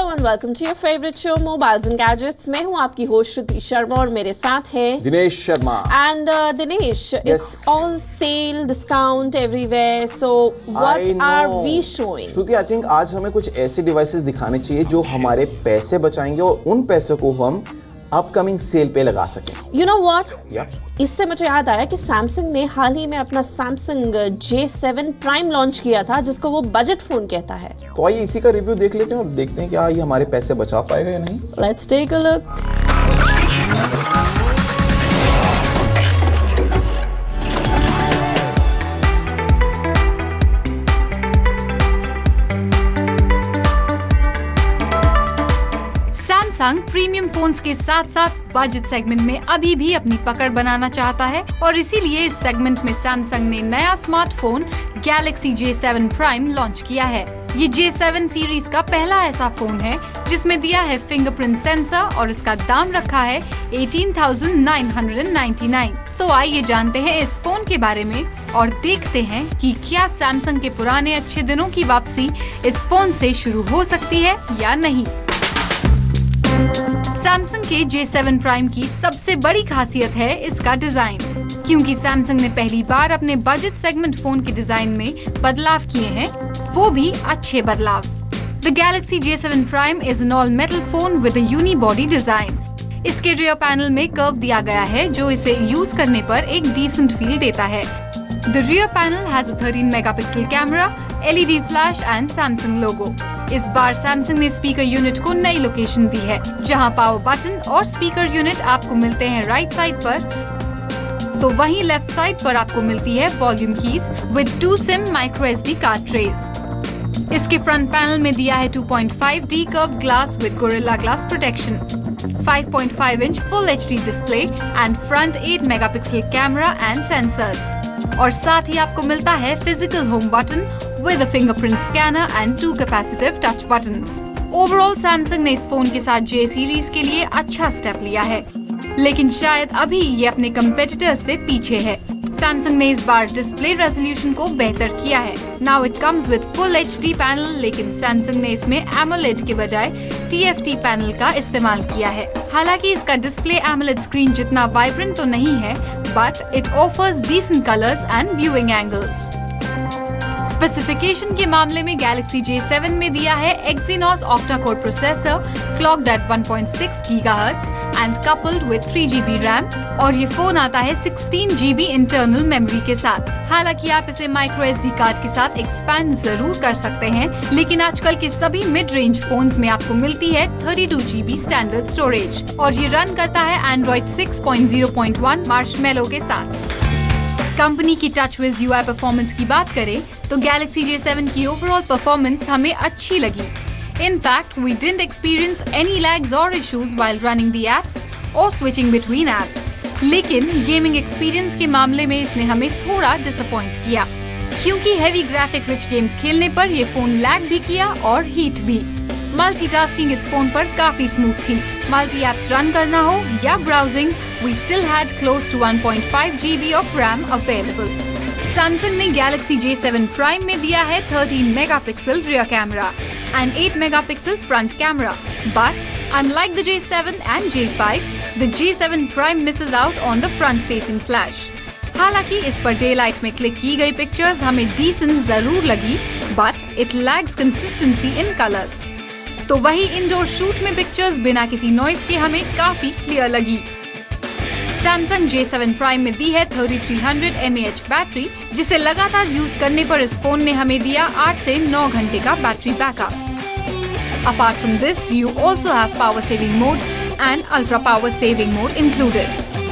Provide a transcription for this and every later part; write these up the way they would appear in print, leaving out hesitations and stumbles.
And welcome to your favourite show mobiles and gadgets. मैं हूं आपकी होस्ट श्रुति शर्मा और मेरे साथ है Dinesh Sharma. And Dinesh, it's all sale discount everywhere, so what are we showing? Shruti, I think आज हमें कुछ ऐसे डिवाइसेस दिखाने चाहिए जो हमारे पैसे बचाएंगे और उन पैसों को हम अपकमिंग सेल पे लगा सकें। You know what? या इससे मुझे याद आया कि सैमसंग ने हाल ही में अपना सैमसंग J7 प्राइम लॉन्च किया था, जिसको वो बजट फोन कहता है। तो आइए इसी का रिव्यू देख लेते हैं और देखते हैं क्या ये हमारे पैसे बचा पाएगा या नहीं। Let's take a look. Samsung premium phones के साथ साथ बजट सेगमेंट में अभी भी अपनी पकड़ बनाना चाहता है और इसीलिए इस सेगमेंट में सैमसंग ने नया smartphone Galaxy J7 prime launch किया है। ये J7 सीरीज का पहला ऐसा फोन है जिसमें दिया है फिंगरप्रिंट सेंसर और इसका दाम रखा है 18,999। तो आइए जानते हैं इस फोन के बारे में और देखते हैं कि क्या सैमसंग के पुराने अच्छे दिनों की वापसी इस फोन से शुरू हो सकती है या नहीं। सैमसंग के J7 प्राइम की सबसे बड़ी खासियत है इसका डिजाइन, क्योंकि सैमसंग ने पहली बार अपने बजट सेगमेंट फोन के डिजाइन में बदलाव किए हैं, वो भी अच्छे बदलाव। The Galaxy J7 prime is an all metal phone with a unibody design. इसके रियर पैनल में कर्व दिया गया है जो इसे यूज करने पर एक डिसेंट फील देता है। The rear panel has a 13 megapixel camera, LED flash and Samsung logo. इस बार सैमसंग ने स्पीकर यूनिट को नई लोकेशन दी है, जहां पावर बटन और स्पीकर यूनिट आपको मिलते हैं राइट साइड पर, तो वहीं लेफ्ट साइड पर आपको मिलती है volume keys with 2 SIM micro SD card trays. इसके फ्रंट पैनल में दिया है 2.5D curve glass with Gorilla glass protection, 5.5 inch full HD display and front 8 megapixel camera and sensors. और साथ ही आपको मिलता है physical home button with a fingerprint scanner and 2 capacitive touch buttons. Overall Samsung ने इस फोन के साथ J सीरीज के लिए अच्छा स्टेप लिया है, लेकिन शायद अभी ये अपने कंपेटिटर्स से पीछे है। सैमसंग ने इस बार डिस्प्ले रेजोल्यूशन को बेहतर किया है। Now it comes with full HD panel, लेकिन सैमसंग ने इसमें AMOLED के बजाय TFT पैनल का इस्तेमाल किया है। हालांकि इसका डिस्प्ले AMOLED स्क्रीन जितना वाइब्रेंट तो नहीं है, but it offers decent colours and viewing angles. Specification के मामले में गैलेक्सी J7 में दिया है Exynos octa-core processor clocked at 1.6 GHz and coupled with 3GB RAM, और ये फोन आता है 16GB इंटरनल मेमोरी के साथ। हालांकि आप इसे माइक्रो SD कार्ड के साथ एक्सपैंड जरूर कर सकते हैं, लेकिन आजकल के सभी मिड रेंज फोन्स में आपको मिलती है 32GB स्टैंडर्ड स्टोरेज और ये रन करता है Android 6.0.1 मार्शमैलो के साथ। कंपनी की टचविज UI परफॉर्मेंस की बात करें तो गैलेक्सी J7 की ओवरऑल परफॉर्मेंस हमें अच्छी लगी। In fact, we didn't experience any lags or issues while running the apps or switching between apps. लेकिन गेमिंग एक्सपीरियंस के मामले में इसने हमें थोड़ा डिसअपॉइंट किया, क्योंकि हेवी ग्राफिक रिच गेम्स खेलने पर ये फोन लैग भी किया और हीट भी। मल्टीटास्किंग इस फोन पर काफी स्मूथ थी। मल्टी एप्स रन करना हो या browsing, we still had close to 1.5 GB of RAM available. Samsung ने गैलेक्सी J7 प्राइम में दिया है 13 megapixel rear camera and 8 megapixel front camera, but unlike the J7 and J5, the J7 Prime misses out on the front-facing flash. हालांकि इस per day light में click की गई pictures हमें डिसेंट जरूर लगी, but it lacks consistency in colors. तो वही इंडोर शूट में पिक्चर्स बिना किसी नॉइस के हमें काफी क्लियर लगी। सैमसंग J7 प्राइम में दी है 3300 mAh बैटरी, जिसे लगातार यूज करने पर इस फोन ने हमें दिया 8 से 9 घंटे का battery backup. Apart from this, you also have power saving mode and ultra power saving mode included.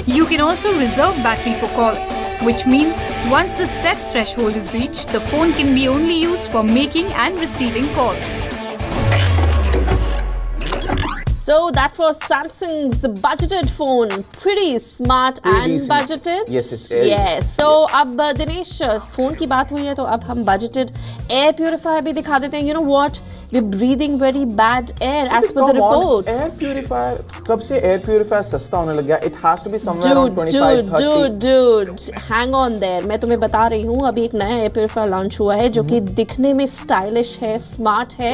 You can also reserve battery for calls, which means once the set threshold is reached, the phone can be only used for making and receiving calls. So that was Samsung's budgeted phone, pretty smart and decent. budgeted. Yes. So अब Dinesh, phone की बात हुई है तो अब हम budgeted air purifier भी दिखा देते हैं। You know what? we're breathing very bad air as per the report. Air purifier, कब से air purifier सस्ता होने लग गया? It has to be somewhere around 25-30. Dude, hang on there. मैं तुम्हें बता रही हूँ, अभी एक नया air purifier launch हुआ है जो कि दिखने में stylish है, smart है,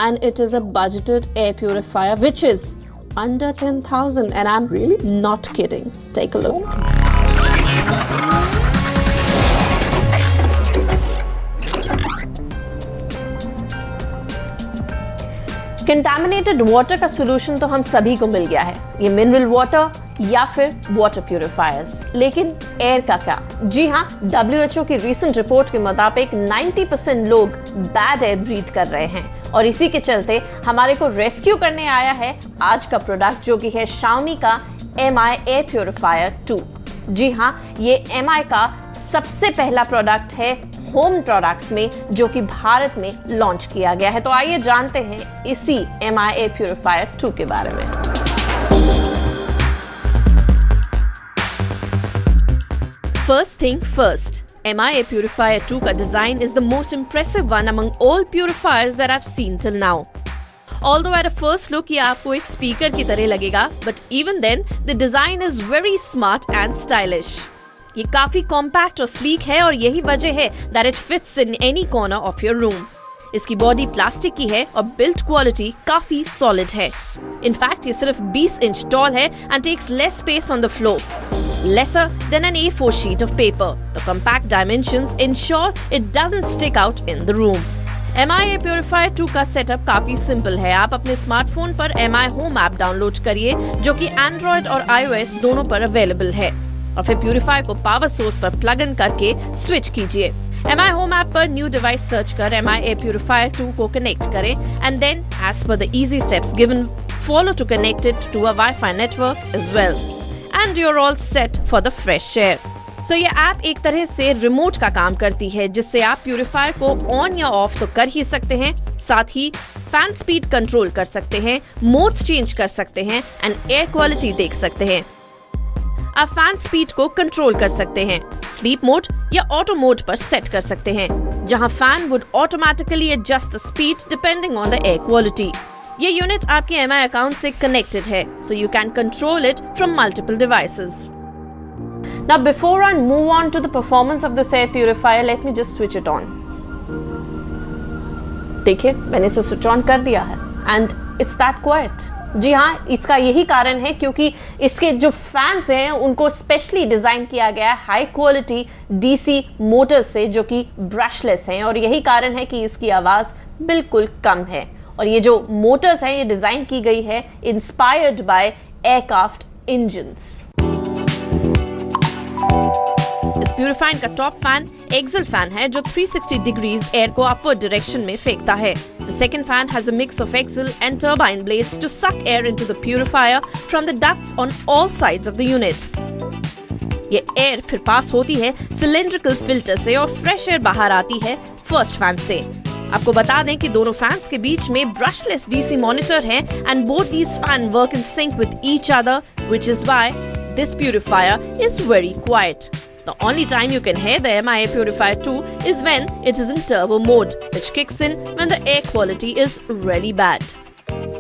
and it is a budgeted air purifier which is under 10,000, and I'm really not kidding. Take a look. Contaminated water का सोल्यूशन तो हम सभी को मिल गया है, ये मिनरल वाटर या फिर वाटर प्यूरिफायर्स, लेकिन एयर का क्या? जी हाँ, WHO की रीसेंट रिपोर्ट के मुताबिक 90% लोग बैड एयर ब्रीथ कर रहे हैं, और इसी के चलते हमारे को रेस्क्यू करने आया है आज का प्रोडक्ट जो कि है Xiaomi का Mi एयर प्यूरिफायर 2। जी हाँ, ये Mi का सबसे पहला प्रोडक्ट है होम प्रोडक्ट्स में जो कि भारत में लॉन्च किया गया है। तो आइए जानते हैं इसी Mi एयर प्यूरिफायर 2 के बारे में। First thing first, Mi air purifier 2 का design is the most impressive one among all purifiers that I've seen till now. Although at a first look ये आपको एक स्पीकर की तरह लगेगा, but even then the design is very smart and stylish. ये काफी compact और sleek है और यही वजह है that it fits in any corner of your room. इसकी बॉडी प्लास्टिक की है और बिल्ड क्वालिटी काफी सॉलिड है। इनफैक्ट ये सिर्फ 20 इंच टॉल है and takes less space on the floor, lesser than an A4 sheet of paper. The compact dimensions ensure it doesn't stick out in the room. Mi air purifier 2 का setup काफी simple है। आप अपने smartphone पर Mi Home app download करिए जो कि Android और iOS दोनों पर अवेलेबल है, और फिर प्यूरिफायर को पावर सोर्स पर प्लग इन करके स्विच कीजिए। Mi Home ऐप पर न्यू डिवाइस सर्च कर Mi Air Purifier 2 को कनेक्ट करें and then as per the easy steps given follow to connect it to a WiFi network as well and you are all set for the fresh air. So ये app एक तरह से remote का काम करती है जिससे आप प्यूरिफायर को ऑन या ऑफ तो कर ही सकते हैं, साथ ही फैन स्पीड कंट्रोल कर सकते हैं, मोड्स चेंज कर सकते हैं एंड एयर क्वालिटी देख सकते हैं। आप फैन स्पीड को कंट्रोल कर सकते हैं, स्लीप मोड या ऑटो मोड पर सेट कर सकते हैं, जहां fan would automatically adjust the speed depending on the air quality. ये यूनिट आपके Mi अकाउंट से कनेक्टेड है, so you can control it from multiple devices. Now before I move on to the performance of this air purifier, let me just switch it on. देखिए, मैंने इसे switch on कर दिया है and it's that quiet. जी हाँ, इसका यही कारण है क्योंकि इसके जो फैंस हैं उनको स्पेशली डिजाइन किया गया है हाई क्वालिटी DC मोटर्स से जो कि ब्रशलेस हैं, और यही कारण है कि इसकी आवाज बिल्कुल कम है। और ये जो मोटर्स हैं ये डिजाइन की गई है इंस्पायर्ड बाय एयरक्राफ्ट इंजन्स। इस प्यूरिफायर का टॉप फैन एक्सल फैन है जो 360 डिग्रीज एयर को अपवर्ड डायरेक्शन में फेंकता है। The second fan has a mix of axle and turbine blades to suck air into the purifier from the ducts on all sides of the unit. ये air फिर पास होती है cylindrical filter से और fresh air बाहर आती है first fan से। आपको बता दें कि दोनों फैंस के बीच में ब्रशलेस DC मॉनिटर हैं and both these fans work in sync with each other, which is why this purifier is very quiet. The only time you can hear the Mi Air Purifier 2 is when it is in turbo mode, which kicks in when the air quality is really bad.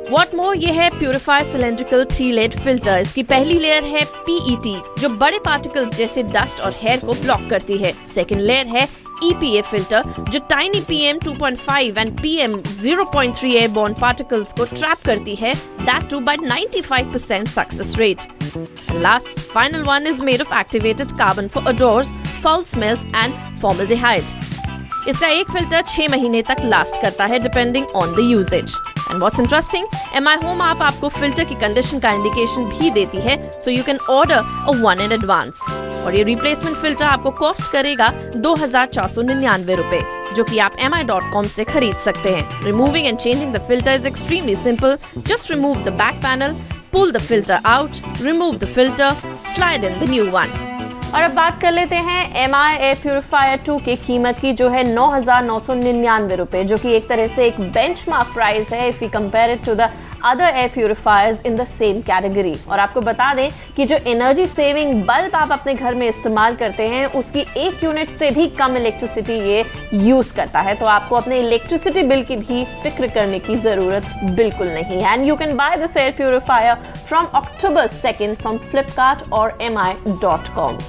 What more, ये है Purifier Cylindrical 3-layered filter। इसकी पहली layer है PET जो बड़े particles जैसे dust और hair को ब्लॉक करती है। सेकेंड लेयर है EPA फिल्टर जो tiny PM 2.5 and PM 0.3 airborne particles को ट्रैप करती है, that too by 95% success rate. And last, final one is made of activated carbon for odors, foul smells and formaldehyde. इसका एक filter 6 महीने तक last करता है depending on the usage. And what's interesting, Mi Home app आपको filter की condition का indication भी देती है, so you can order a one in advance. और ये रिप्लेसमेंट फिल्टर आपको कॉस्ट करेगा 2,499 रुपए, जो कि आप mi.com से खरीद सकते हैं। Removing and changing the filter is extremely simple. Just remove the back panel, pull the filter out, remove the filter, slide in the new one. और अब बात कर लेते हैं Mi Air Purifier 2 की कीमत की, जो है 9,999 रुपए, जो कि एक तरह से एक बेंचमार्क प्राइस है if we compare it to the other air purifiers in the same category. और आपको बता दें कि जो एनर्जी सेविंग बल्ब आप अपने घर में इस्तेमाल करते हैं उसकी 1 यूनिट से भी कम इलेक्ट्रिसिटी ये यूज करता है, तो आपको अपने इलेक्ट्रिसिटी बिल की भी फिक्र करने की जरूरत बिल्कुल नहीं है. And you can by this air purifier from October 2nd from Flipkart or mi.com.